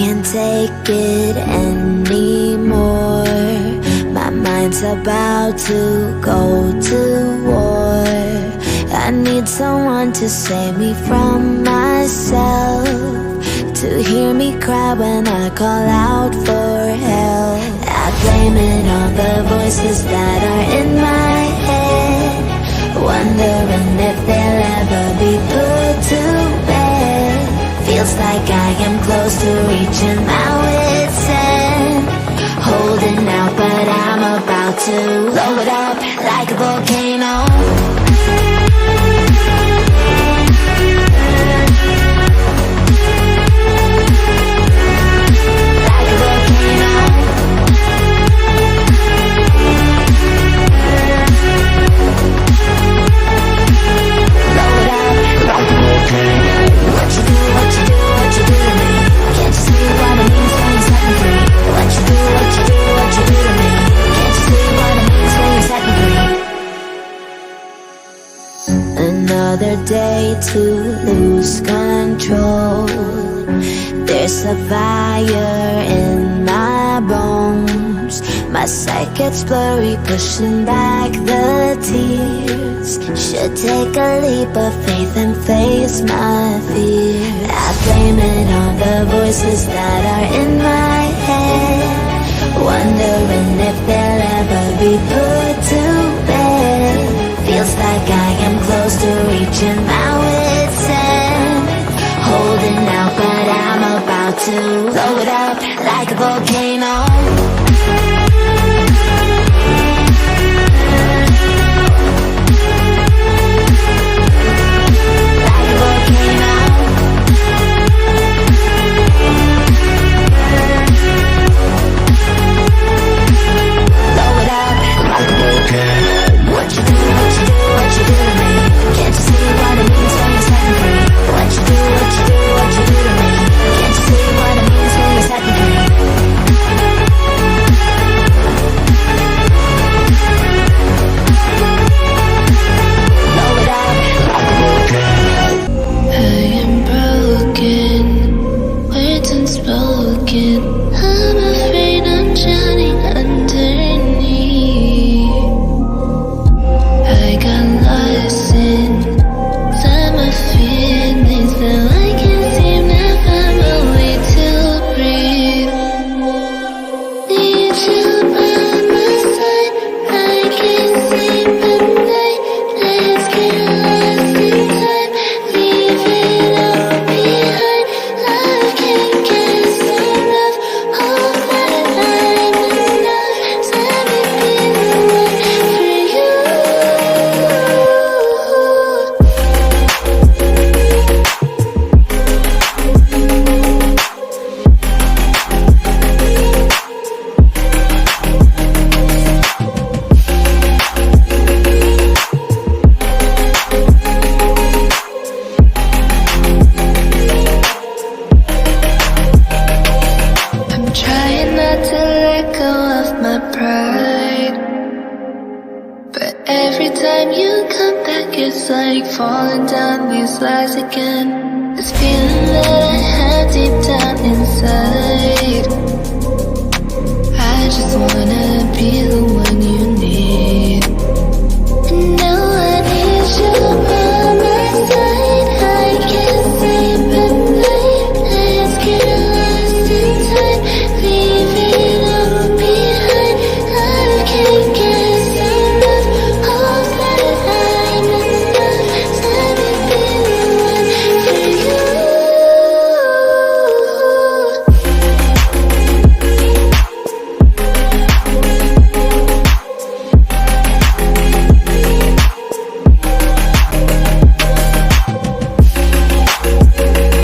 can't take it anymore. My mind's about to go to war. I need someone to save me from myself, to hear me cry when I call out for help. I blame it on the voices that are in my head, wondering if they'll ever be put to bed. Feels like I am close to reaching my wit's end, holding out but I'm about to blow it up like a volcano. Another day to lose control. There's a fire in my bones. My sight gets blurry, pushing back the tears. Should take a leap of faith and face my fear. I blame it on the voices that are in my head, wondering if they'll ever be put to bed. Feels like I am close to reaching my wit's end, holding out but I'm about to blow it up like a volcano. It's like falling down these lies again. This feeling that I have deep down inside, I just want